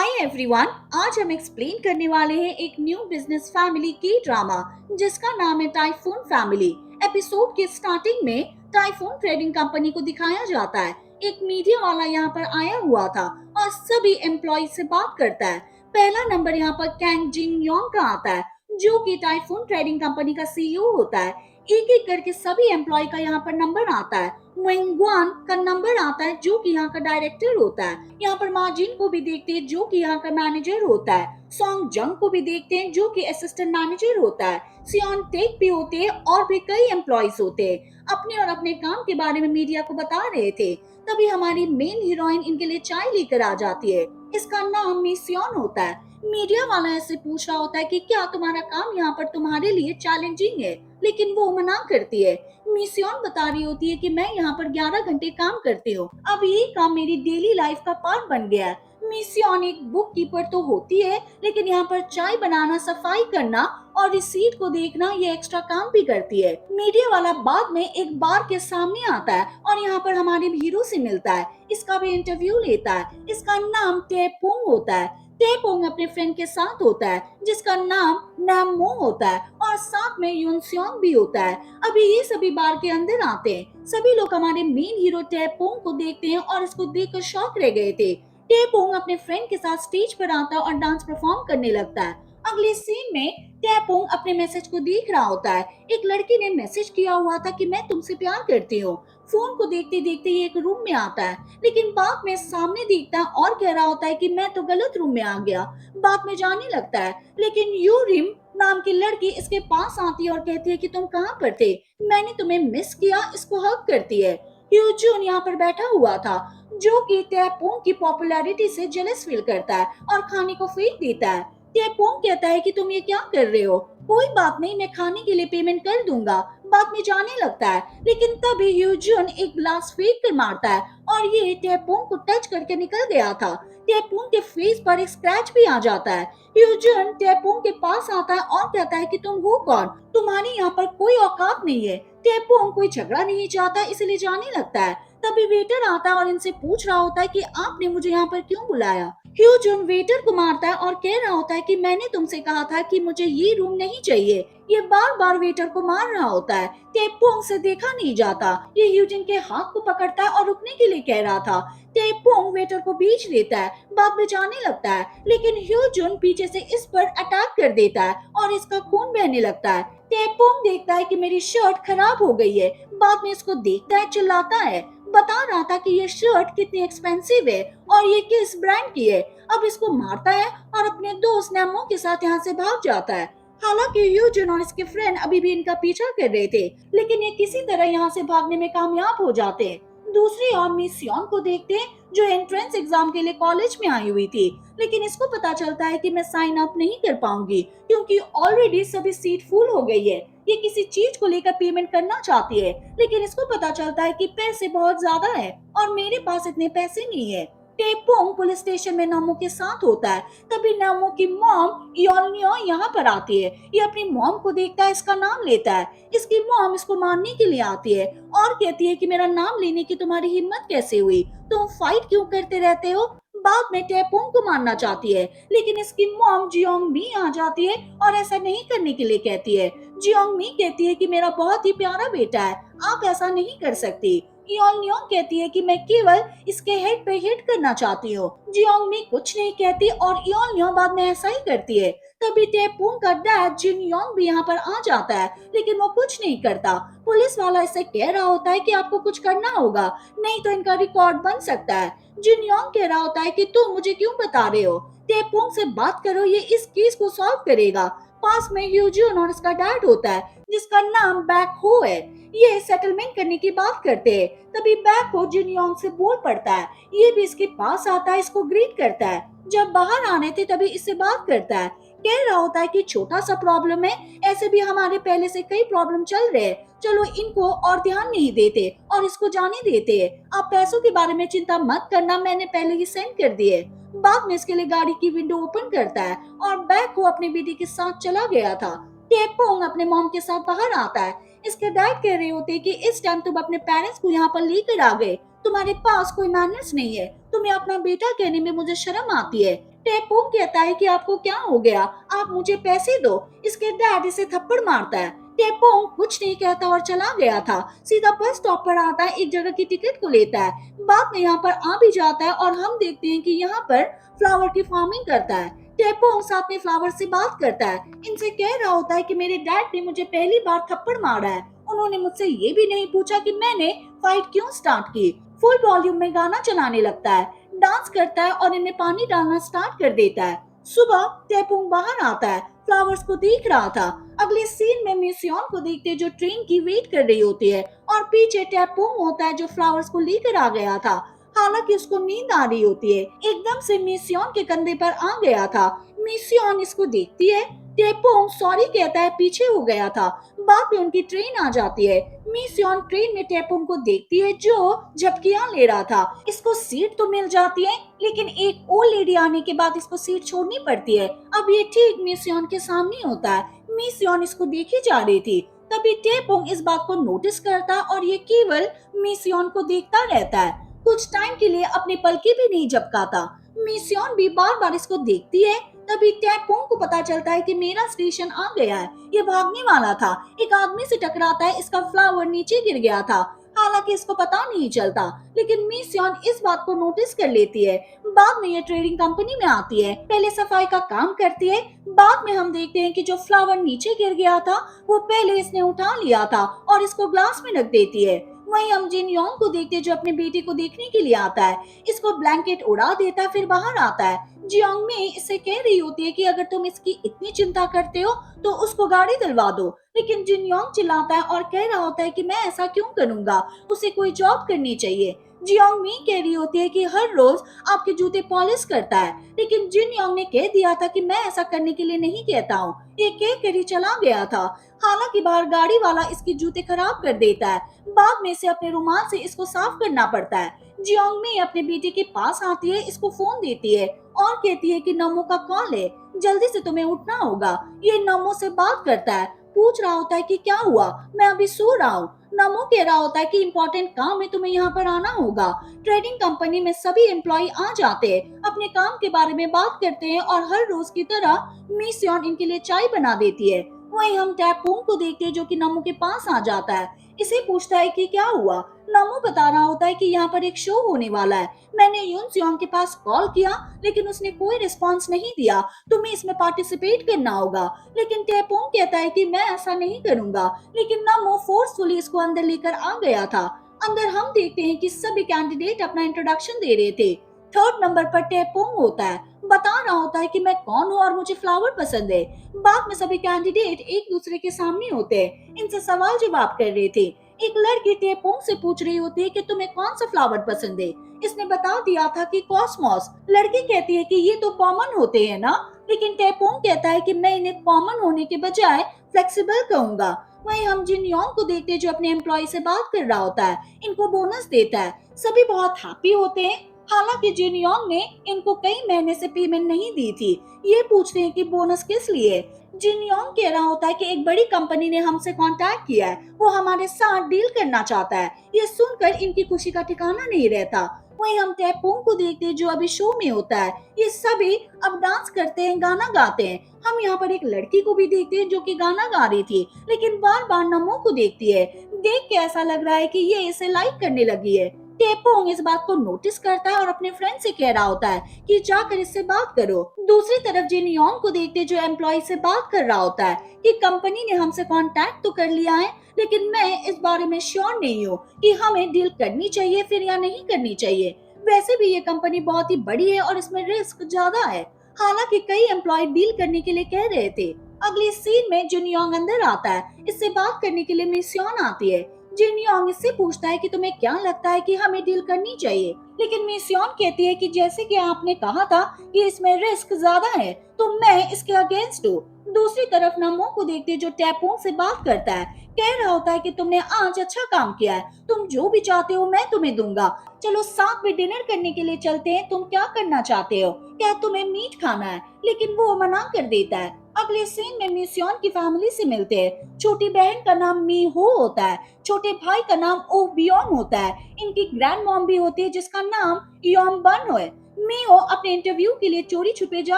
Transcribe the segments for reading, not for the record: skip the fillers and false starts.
Hi everyone. आज हम explain करने वाले हैं एक न्यू बिजनेस फैमिली की ड्रामा जिसका नाम है टाइफून फैमिली। एपिसोड के स्टार्टिंग में टाइफून ट्रेडिंग कंपनी को दिखाया जाता है। एक मीडिया वाला यहाँ पर आया हुआ था और सभी एम्प्लॉय से बात करता है। पहला नंबर यहाँ पर कैंग जिंग योंग का आता है जो कि टाइफून ट्रेडिंग कंपनी का सीईओ होता है। एक एक करके सभी एम्प्लॉय का यहाँ पर नंबर आता है। वेंगवान का नंबर आता है जो कि यहाँ का डायरेक्टर होता है। यहाँ पर मार्जिन को भी देखते हैं जो कि यहाँ का मैनेजर होता है। सॉन्ग जंग को भी देखते हैं जो कि असिस्टेंट मैनेजर होता है। सियोन टेक भी होते हैं और भी कई एम्प्लॉयज होते हैं। अपने और अपने काम के बारे में मीडिया को बता रहे थे। तभी हमारी मेन हीरोइन इनके लिए चाय लेकर आ जाती है। इसका नाम मिस सियोन होता है। मीडिया वाला ऐसे पूछ रहा होता है कि क्या तुम्हारा काम यहाँ पर तुम्हारे लिए चैलेंजिंग है, लेकिन वो मना करती है। मिस्योन बता रही होती है कि मैं यहाँ पर 11 घंटे काम करती हूँ। अब ये काम मेरी डेली लाइफ का पार्ट बन गया है। मिस्योन एक बुक कीपर तो होती है, लेकिन यहाँ पर चाय बनाना, सफाई करना और रिसीट को देखना ये एक्स्ट्रा काम भी करती है। मीडिया वाला बाद में एक बार के सामने आता है और यहाँ पर हमारे हीरो से मिलता है। इसका भी इंटरव्यू लेता है। इसका नाम टेपोंग होता है। टेपोंग अपने फ्रेंड के साथ होता है जिसका नाम नामो होता है और साथ में यूनस्योंग भी होता है। अभी ये सभी बार के अंदर आते हैं। सभी लोग हमारे मेन हीरो टेपोंग को देखते हैं और इसको देखकर शॉक रह गए थे। टेपोंग अपने फ्रेंड के साथ स्टेज पर आता है और डांस परफॉर्म करने लगता है। अगले सीन में टेपोंग अपने मैसेज को देख रहा होता है। एक लड़की ने मैसेज किया हुआ था कि मैं तुमसे प्यार करती हूँ। फोन को देखते देखते ये एक रूम में आता है, लेकिन बाद में सामने देखता है और कह रहा होता है कि मैं तो गलत रूम में आ गया। बाद में जाने लगता है, लेकिन यूरिम नाम की लड़की इसके पास आती है और कहती है कि तुम कहाँ पर थे, मैंने तुम्हें मिस किया। इसको हक करती है। ह्यूजून यहाँ पर बैठा हुआ था जो कि टेपोंग की पॉपुलैरिटी से जेलस फील करता है और खाने को फेंक देता है। टेपोंग कहता है कि तुम ये क्या कर रहे हो, कोई बात नहीं, मैं खाने के लिए पेमेंट कर दूंगा। बाद में जाने लगता है, लेकिन तभी ह्यूजून एक ग्लास फेंक कर मारता है और ये टेपोंग को टच करके निकल गया था। टेपोंग के फेस पर एक स्क्रैच भी आ जाता है। ह्यूजन टेपोंग के पास आता है और कहता है कि तुम हो कौन, तुम्हारी यहाँ पर कोई औकात नहीं है। टेपोंग कोई झगड़ा नहीं चाहता इसलिए जाने लगता है। तभी वेटर आता है और इनसे पूछ रहा होता है कि आपने मुझे यहाँ पर क्यों बुलाया। ह्यूजन वेटर को मारता है और कह रहा होता है कि मैंने तुमसे कहा था कि मुझे ये रूम नहीं चाहिए। ये बार बार वेटर को मार रहा होता है। टेपोंग से देखा नहीं जाता। ये ह्यूजन के हाथ को पकड़ता है और रुकने के लिए कह रहा था। टेपोंग वेटर को बीच देता है। बाद में जाने लगता है, लेकिन ह्यूजुन पीछे से इस पर अटैक कर देता है और इसका खून बहने लगता है। टेपोंग देखता है कि मेरी शर्ट खराब हो गई है। बाद में इसको देखता है, चिल्लाता है, बता रहा था कि ये शर्ट कितनी एक्सपेंसिव है और ये किस ब्रांड की है। अब इसको मारता है और अपने दोस्त नेमो के साथ यहाँ से भाग जाता है। हालांकि ह्यूजुन और इसके फ्रेंड अभी भी इनका पीछा कर रहे थे, लेकिन ये किसी तरह यहाँ से भागने में कामयाब हो जाते हैं। दूसरी ओर मिस सियोन को देखते हैं जो एंट्रेंस एग्जाम के लिए कॉलेज में आई हुई थी, लेकिन इसको पता चलता है कि मैं साइन अप नहीं कर पाऊंगी क्योंकि ऑलरेडी सभी सीट फुल हो गई है। ये किसी चीज को लेकर पेमेंट करना चाहती है, लेकिन इसको पता चलता है कि पैसे बहुत ज्यादा है और मेरे पास इतने पैसे नहीं है। टेपोंग पुलिस स्टेशन में नामो के साथ होता है। तभी नामो की मॉम योलनियो यहाँ पर आती है। ये अपनी मॉम को देखता है, इसका नाम लेता है। इसकी मॉम इसको मारने के लिए आती है और कहती है कि मेरा नाम लेने की तुम्हारी हिम्मत कैसे हुई, तुम फाइट क्यों करते रहते हो। बाद में टेपोंग को मारना चाहती है, लेकिन इसकी मॉम जियोंग मी आ जाती है और ऐसा नहीं करने के लिए कहती है। जियोंग मी कहती है कि मेरा बहुत ही प्यारा बेटा है, आप ऐसा नहीं कर सकती। योलनियोंग कहती है कि मैं केवल इसके हेड पे हिट करना चाहती हूँ। जियोंग मी कुछ नहीं कहती और योलनियोंग बाद में ऐसा ही करती है। तभी टेपोंग का डैड जिन योंग भी यहाँ पर आ जाता है, लेकिन वो कुछ नहीं करता। पुलिस वाला इसे कह रहा होता है कि आपको कुछ करना होगा, नहीं तो इनका रिकॉर्ड बन सकता है। जिन योंग कह रहा होता है कि तुम मुझे क्यों बता रहे हो, टेपोंग से बात करो, ये इस केस को सॉल्व करेगा। पास में ह्यूजून और इसका डैड होता है जिसका नाम बैक हो है। ये सेटलमेंट करने की बात करते हैं। तभी बैक हो जिन योंग से बोल पड़ता है। ये भी इसके पास आता है, इसको ग्रीट करता है। जब बाहर आने थे तभी इससे बात करता है। कह रहा होता है कि छोटा सा प्रॉब्लम है, ऐसे भी हमारे पहले से कई प्रॉब्लम चल रहे हैं, चलो इनको और ध्यान नहीं देते और इसको जाने देते हैं। आप पैसों के बारे में चिंता मत करना, मैंने पहले ही सेंड कर दिए। बाद में इसके लिए गाड़ी की विंडो ओपन करता है और बैक को अपने बेटी के साथ चला गया था। टेपोंग अपने मॉम के साथ बाहर आता है। इसके डैड कह रहे होते कि इस टाइम तुम अपने पेरेंट्स को यहाँ पर लेकर आ गए, तुम्हारे पास कोई मैनर्स नहीं है, तुम्हें अपना बेटा कहने में मुझे शर्म आती है। टेपोंग कहता है कि आपको क्या हो गया, आप मुझे पैसे दो। इसके डैड इसे थप्पड़ मारता है। टेपोंग कुछ नहीं कहता और चला गया था। सीधा बस स्टॉप पर आता है, एक जगह की टिकट को लेता है। बाद में यहाँ पर आ भी जाता है और हम देखते हैं कि यहाँ पर फ्लावर की फार्मिंग करता है। टेपोंग साथ में फ्लावर से बात करता है, इनसे कह रहा होता है कि मेरे डैड ने मुझे पहली बार थप्पड़ मारा है। उन्होंने मुझसे ये भी नहीं पूछा कि मैंने फाइट क्यों स्टार्ट की। फुल वॉल्यूम में गाना चलाने लगता है, डांस करता है और इनमें पानी डालना स्टार्ट कर देता है। सुबह टेपोंग बाहर आता है, फ्लावर्स को देख रहा था। अगले सीन में मिसियोन को देखते जो ट्रेन की वेट कर रही होती है और पीछे टेपोंग होता है जो फ्लावर्स को लेकर आ गया था। हालांकि उसको नींद आ रही होती है, एकदम से मिसियोन के कंधे पर आ गया था। मिसियोन इसको देखती है। टेपोंग सॉरी कहता है, पीछे हो गया था। बाद में उनकी ट्रेन आ जाती है। मिसियोन ट्रेन में टेपोंग को देखती है जो झपकियां ले रहा था। इसको सीट तो मिल जाती है, लेकिन एक ओल्ड लेडी आने के बाद इसको सीट छोड़नी पड़ती है। अब ये ठीक मिसियोन के सामने होता है। मिसियोन इसको देखी जा रही थी। तभी टेपोंग इस बात को नोटिस करता है और ये केवल मिसियोन को देखता रहता है। कुछ टाइम के लिए अपनी पलकें भी नहीं झपकाता। मिसियोन भी बार बार इसको देखती है। तभी टेपोंग को पता चलता है कि मेरा स्टेशन आ गया है। ये भागने वाला था, एक आदमी से टकराता है, इसका फ्लावर नीचे गिर गया था। हालांकि इसको पता नहीं चलता, लेकिन मिसियोन इस बात को नोटिस कर लेती है। बाद में ये ट्रेडिंग कंपनी में आती है, पहले सफाई का काम करती है। बाद में हम देखते हैं कि जो फ्लावर नीचे गिर गया था वो पहले इसने उठा लिया था और इसको ग्लास में रख देती है। वहीं हम जिन योंग को देखते हैं जो अपने बेटे को देखने के लिए आता है। इसको ब्लैंकेट उड़ा देता है, फिर बाहर आता है। जियोंग में इससे कह रही होती है कि अगर तुम इसकी इतनी चिंता करते हो तो उसको गाड़ी दिलवा दो। लेकिन जिन योंग चिल्लाता है और कह रहा होता है कि मैं ऐसा क्यों करूंगा, उसे कोई जॉब करनी चाहिए। जियोंग मी कह रही होती है कि हर रोज आपके जूते पॉलिश करता है, लेकिन जिन योंग ने कह दिया था कि मैं ऐसा करने के लिए नहीं कहता हूँ। ये कह कर ही चला गया था। हालांकि बाहर गाड़ी वाला इसके जूते खराब कर देता है। बाद में इसे अपने रुमाल से इसको साफ करना पड़ता है। जियोंग मी अपने बेटे के पास आती है, इसको फोन देती है और कहती है कि नमो का कॉल है, जल्दी से तुम्हें उठना होगा। ये नमो से बात करता है, पूछ रहा होता है कि क्या हुआ, मैं अभी सो रहा हूँ। नमो कह रहा होता है कि इम्पोर्टेंट काम है, तुम्हें यहाँ पर आना होगा। ट्रेडिंग कंपनी में सभी एम्प्लॉय आ जाते हैं, अपने काम के बारे में बात करते हैं और हर रोज की तरह मिसियोन इनके लिए चाय बना देती है। वहीं हम टैपोंग को देखते हैं जो कि नमो के पास आ जाता है, इसे पूछता है कि क्या हुआ। नमो बता रहा होता है कि यहाँ पर एक शो होने वाला है। मैंने यून सियोंग के पास कॉल किया, लेकिन उसने कोई रिस्पांस नहीं दिया। तुम्हें इसमें पार्टिसिपेट करना होगा। लेकिन टैपोंग कहता है कि मैं ऐसा नहीं करूंगा। लेकिन नमो फोर्सफुली इसको अंदर लेकर आ गया था। अंदर हम देखते हैं कि सभी कैंडिडेट अपना इंट्रोडक्शन दे रहे थे। थर्ड नंबर पर टैपोंग होता है, बता रहा होता है कि मैं कौन हूँ और मुझे फ्लावर पसंद है। बाद में सभी कैंडिडेट एक दूसरे के सामने होते हैं, इनसे सवाल जवाब कर रहे थे। एक लड़की टेपोंग से पूछ रही होती है कि तुम्हें कौन सा फ्लावर पसंद है। इसने बता दिया था कि कॉस्मोस। लड़की कहती है कि ये तो कॉमन होते हैं ना, लेकिन टेपोंग कहता है कि मैं इन्हें कॉमन होने के बजाय फ्लेक्सिबल कहूंगा। वहीं हम जिन योंग को देखते हैं जो अपने एम्प्लॉय से बात कर रहा होता है, इनको बोनस देता है। सभी बहुत हैप्पी होते हैं। हालांकि जिन योंग ने इनको कई महीने से पेमेंट नहीं दी थी। ये पूछते हैं कि बोनस किस लिए। जिन योंग कह रहा होता है कि एक बड़ी कंपनी ने हमसे कांटेक्ट किया है, वो हमारे साथ डील करना चाहता है। ये सुनकर इनकी खुशी का ठिकाना नहीं रहता। वहीं हम टैपोंग को देखते हैं जो अभी शो में होता है। ये सभी अब डांस करते हैं, गाना गाते हैं। हम यहाँ पर एक लड़की को भी देखते हैं जो कि गाना गा रही थी, लेकिन बार बार नमो को देखती है। देख के ऐसा लग रहा है कि ये इसे लाइक करने लगी है। टेपोंग इस बात को नोटिस करता है और अपने फ्रेंड से कह रहा होता है कि जाकर इससे बात करो। दूसरी तरफ जिन योंग को देखते जो एम्प्लॉय से बात कर रहा होता है कि कंपनी ने हमसे कांटेक्ट तो कर लिया है, लेकिन मैं इस बारे में श्योर नहीं हूँ कि हमें डील करनी चाहिए फिर या नहीं करनी चाहिए। वैसे भी ये कंपनी बहुत ही बड़ी है और इसमें रिस्क ज्यादा है। हालांकि कई एम्प्लॉय डील करने के लिए कह रहे थे। अगले सीन में जिन योंग अंदर आता है, इससे बात करने के लिए मिसियोन आती है। जिन योंग इससे पूछता है कि तुम्हें क्या लगता है कि हमें डील करनी चाहिए, लेकिन मिसियोन कहती है कि जैसे कि आपने कहा था कि इसमें रिस्क ज्यादा है, तो मैं इसके अगेंस्ट हूँ। दूसरी तरफ नमो को देखते जो टैपोंग से बात करता है, कह रहा होता है कि तुमने आज अच्छा काम किया है, तुम जो भी चाहते हो मैं तुम्हें दूंगा। चलो साथ में डिनर करने के लिए चलते हैं, तुम क्या करना चाहते हो, क्या तुम्हें मीट खाना है? लेकिन वो मना कर देता है। अगले सीन में मिसियोन की फैमिली से मिलते हैं। छोटी बहन का नाम मी हो होता है, छोटे भाई का नाम ओ बियोंग होता है। इनकी ग्रैंड मॉम भी होती है जिसका नाम योम बन है। मियो अपने इंटरव्यू के लिए चोरी छुपे जा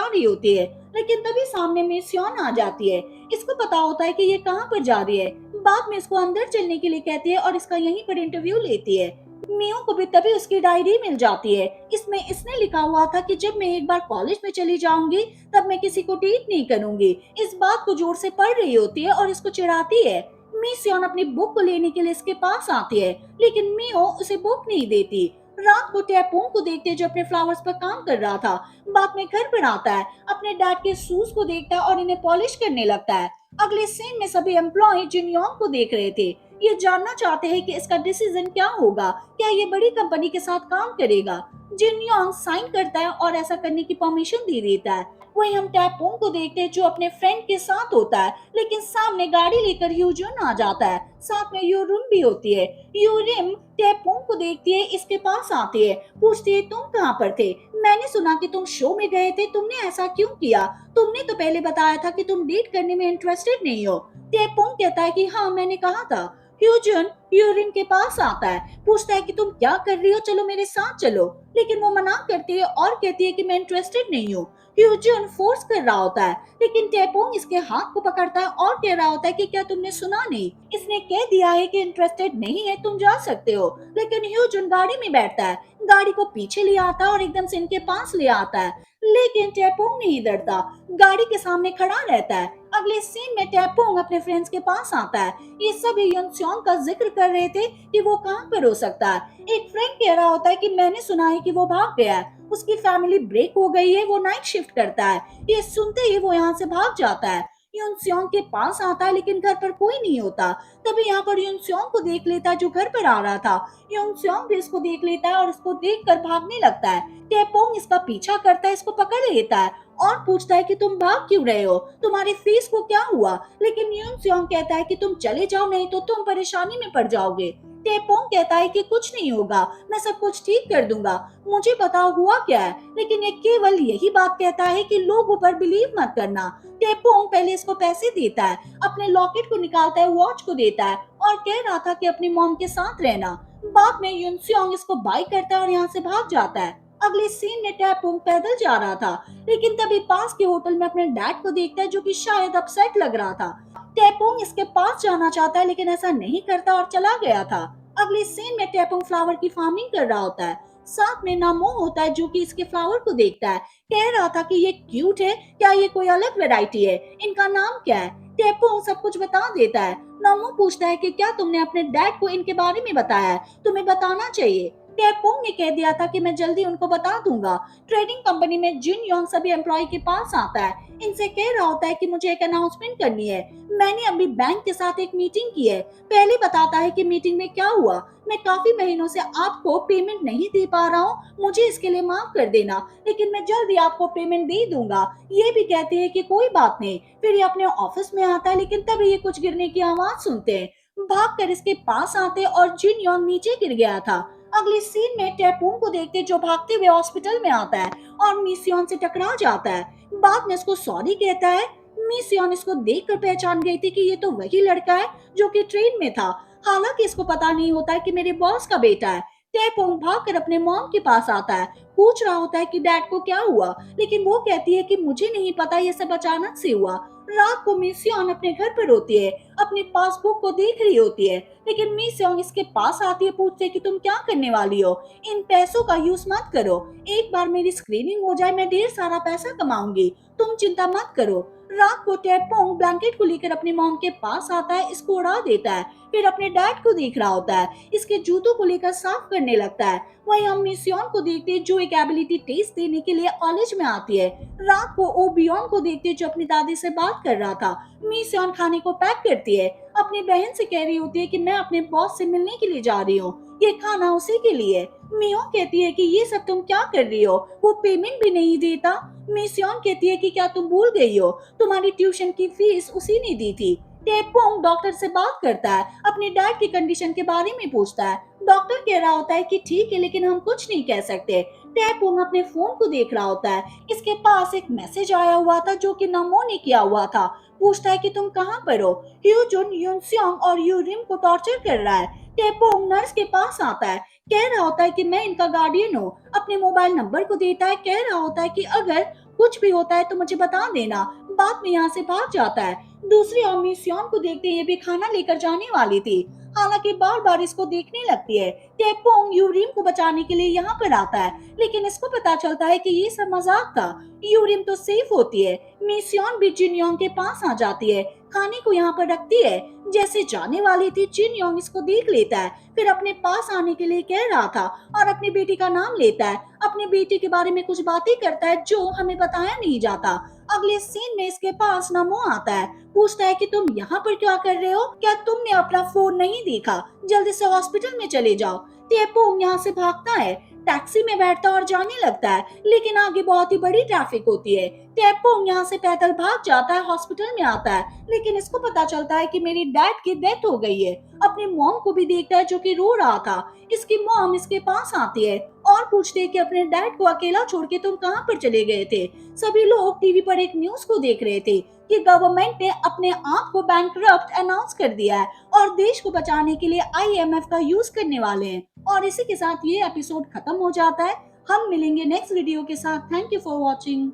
रही होती है, लेकिन तभी सामने में सियोन आ जाती है। इसको पता होता है कि ये कहाँ पर जा रही है। बाद में इसको अंदर चलने के लिए कहती है और इसका यहीं पर इंटरव्यू लेती है। मियो को भी तभी उसकी डायरी मिल जाती है। इसमें इसने लिखा हुआ था कि जब मैं एक बार कॉलेज में चली जाऊंगी तब मैं किसी को डेट नहीं करूंगी। इस बात को जोर से पढ़ रही होती है और इसको चिढ़ाती है। मी सियोन अपनी बुक को लेने के लिए इसके पास आती है, लेकिन मियो उसे बुक नहीं देती। रात को टैपोंग को देखते जो अपने फ्लावर्स पर काम कर रहा था। बाद में घर पर आता है, अपने डैड के शूज को देखता है और इन्हें पॉलिश करने लगता है। अगले सीन में सभी एम्प्लॉय जिन योंग को देख रहे थे। ये जानना चाहते हैं कि इसका डिसीजन क्या होगा, क्या ये बड़ी कंपनी के साथ काम करेगा। जिन योंग साइन करता है और ऐसा करने की परमिशन दे देता है। वहीं हम टैपोंग को देखते हैं जो अपने फ्रेंड के साथ होता है, लेकिन सामने गाड़ी लेकर ह्यूजुन आ जाता है। साथ में यूरुन भी होती है। यूरिम टैपोंग को देखती है, इसके पास आती है, पूछती है तुम कहाँ पर थे? मैंने सुना कि तुम शो में गए थे, तुमने ऐसा क्यों किया? तुमने तो पहले बताया था कि तुम डेट करने में इंटरेस्टेड नहीं हो। टैपोंग कहता है कि हाँ मैंने कहा था। ह्यूजन यूरिन के पास आता है, पूछता है कि तुम क्या कर रही हो, चलो मेरे साथ चलो। लेकिन वो मना करती है और कहती है कि मैं इंटरेस्टेड नहीं हूँ। ह्यूजन फोर्स कर रहा होता है, लेकिन टैपोंग इसके हाथ को पकड़ता है और कह रहा होता है कि क्या तुमने सुना नहीं? इसने कह दिया है कि इंटरेस्टेड नहीं है, तुम जा सकते हो। लेकिन ह्यूजन गाड़ी में बैठता है, गाड़ी को पीछे ले आता है और एकदम से इनके पास ले आता है। लेकिन टैपोंग नहीं डरता, गाड़ी के सामने खड़ा रहता है। अगले सीन में टैपोंग अपने फ्रेंड्स के पास आता है। ये सभी युनस्योंग का जिक्र कर रहे थे कि वो कहाँ पर हो सकता है। एक फ्रेंड कह रहा होता है कि मैंने सुना है कि वो भाग गया है, उसकी फैमिली ब्रेक हो गई है, वो नाइट शिफ्ट करता है। ये सुनते ही वो यहाँ से भाग जाता है। युनस्योंग के पास आता है, लेकिन घर पर कोई नहीं होता। तभी यहाँ पर युनस्योंग को देख लेता है जो घर पर आ रहा था। युनस्योंग भी इसको देख लेता है और इसको देखकर भागने लगता है। टैपोंग इसका पीछा करता है, इसको पकड़ लेता है और पूछता है कि तुम भाग क्यों रहे हो, तुम्हारे फेस को क्या हुआ? लेकिन युनस्योंग कहता है कि तुम चले जाओ, नहीं तो तुम परेशानी में पड़ जाओगे। टैपोंग कहता है कि कुछ नहीं होगा, मैं सब कुछ ठीक कर दूंगा, मुझे पता हुआ क्या है। लेकिन ये केवल यही बात कहता है कि लोगों पर बिलीव मत करना। टैपोंग पहले इसको पैसे देता है, अपने लॉकेट को निकालता है, वॉच को देता है और कह रहा था कि अपनी मॉम के साथ रहना। बाद में युनस्योंग इसको बाय करता है और यहाँ से भाग जाता है। अगले सीन में टैपोंग पैदल जा रहा था, लेकिन तभी पास के होटल में अपने डैड को देखता है जो कि शायद अपसेट लग रहा था। टैपोंग इसके पास जाना चाहता है, लेकिन ऐसा नहीं करता और चला गया था। अगले सीन में टैपोंग फ्लावर की फार्मिंग कर रहा होता है। साथ में नामो होता है जो कि इसके फ्लावर को देखता है। कह रहा था कि ये क्यूट है, क्या ये कोई अलग वैरायटी है, इनका नाम क्या है? टैपोंग सब कुछ बता देता है। नामो पूछता है कि क्या तुमने अपने डैड को इनके बारे में बताया है, तुम्हें बताना चाहिए। टैपोंग ने कह दिया था कि मैं जल्दी उनको बता दूंगा। ट्रेडिंग कंपनी में जिन योंग सभी एम्प्लॉय के पास आता है, इनसे कह रहा होता है कि मुझे एक अनाउंसमेंट करनी है, मैंने अभी बैंक के साथ एक मीटिंग की है। पहले बताता है कि मीटिंग में क्या हुआ। मैं काफी महीनों से आपको पेमेंट नहीं दे पा रहा हूँ, मुझे इसके लिए माफ कर देना, लेकिन मैं जल्दी आपको पेमेंट दे दूंगा। ये भी कहते हैं कि कोई बात नहीं। फिर ये अपने ऑफिस में आता है, लेकिन तभी ये कुछ गिरने की आवाज सुनते हैं। भाग कर इसके पास आते और जिन योंग नीचे गिर गया था। अगले सीन में टैपोंग को देखते जो भागते हुए हॉस्पिटल में आता है और मिसियोन से टकरा जाता है। बाद में इसको सॉरी कहता है। मिसियोन इसको देखकर पहचान गई थी कि ये तो वही लड़का है जो कि ट्रेन में था। हालांकि इसको पता नहीं होता है कि मेरे बॉस का बेटा है। टैपोंग भागकर अपने मॉम के पास आता है, पूछ रहा होता है कि डैड को क्या हुआ, लेकिन वो कहती है कि मुझे नहीं पता, ये सब अचानक से हुआ। रात को मिसियोन अपने घर पर होती है, अपनी पासबुक को देख रही होती है, लेकिन मिसियोन इसके पास आती है, पूछते है कि तुम क्या करने वाली हो, इन पैसों का यूज मत करो, एक बार मेरी स्क्रीनिंग हो जाए मैं ढेर सारा पैसा कमाऊंगी, तुम चिंता मत करो। रात को टैपोंग ब्लैंकेट को लेकर अपनी मॉम के पास आता है, इसको उड़ा देता है, फिर अपने डैड को देख रहा होता है, इसके जूतों को लेकर साफ करने लगता है। वहीं हम मिसियोन को देखते हैं जो एक एबिलिटी टेस्ट देने के लिए कॉलेज में आती है। रात को ओबियोन को देखते हैं जो अपनी दादी से बात कर रहा था। मिसियोन खाने को पैक करती है, अपनी बहन से कह रही होती है कि मैं अपने बॉस से मिलने के लिए जा रही हूँ, ये खाना उसी के लिए। मियो कहती है कि ये सब तुम क्या कर रही हो, वो पेमेंट भी नहीं देता। मिसियोन कहती है कि क्या तुम भूल गई हो, तुम्हारी ट्यूशन की फीस उसी ने दी थी। टेपोंग डॉक्टर से बात करता है, अपने डैड की कंडीशन के बारे में पूछता है। डॉक्टर कह रहा होता है कि ठीक है, लेकिन हम कुछ नहीं कह सकते। टेपोंग अपने फोन को देख रहा होता है, इसके पास एक मैसेज आया हुआ था जो कि नमो ने किया हुआ था। पूछता है कि तुम कहाँ पर हो। ह्यूजुन युनस्योंग और यूरिम को टॉर्चर कर रहा है। टेपोंग नर्स के पास आता है, कह रहा होता है कि मैं इनका गार्डियन हूँ, अपने मोबाइल नंबर को देता है, कह रहा होता है कि अगर कुछ भी होता है तो मुझे बता देना। बाद में यहाँ से भाग जाता है। दूसरी ओर मिसियोन को देखते ये भी खाना लेकर जाने वाली थी, हालांकि बार बार इसको देखने लगती है। टेपोंग यूरिम को बचाने के लिए यहाँ पर आता है, लेकिन इसको पता चलता है कि ये सब मजाक था। यूरिम तो सेफ होती है। मिसियोन भी जिनयोंग के पास आ जाती है, खाने को यहाँ पर रखती है। जैसे जाने वाली थी, जिनयोंग इसको देख लेता है, फिर अपने पास आने के लिए कह रहा था और अपनी बेटी का नाम लेता है। अपनी बेटी के बारे में कुछ बातें करता है जो हमें बताया नहीं जाता। अगले सीन में इसके पास नमो आता है, पूछता है कि तुम यहाँ पर क्या कर रहे हो, क्या तुमने अपना फोन नहीं देखा, जल्दी से हॉस्पिटल में चले जाओ। तेपोंग यहाँ से भागता है, टैक्सी में बैठता और जाने लगता है, लेकिन आगे बहुत ही बड़ी ट्रैफिक होती है। तेपोंग यहाँ से पैदल भाग जाता है, हॉस्पिटल में आता है, लेकिन इसको पता चलता है कि मेरी डैड की डेथ हो गई है। अपनी मॉम को भी देखता है जो कि रो रहा था। इसकी मॉम इसके पास आती है और पूछती है कि अपने डैड को अकेला छोड़ के तुम कहाँ पर चले गए थे। सभी लोग टीवी पर एक न्यूज को देख रहे थे कि गवर्नमेंट ने अपने आप को बैंकरप्ट अनाउंस कर दिया है और देश को बचाने के लिए आईएमएफ का यूज करने वाले हैं। और इसी के साथ ये एपिसोड खत्म हो जाता है। हम मिलेंगे नेक्स्ट वीडियो के साथ। Thank you for watching.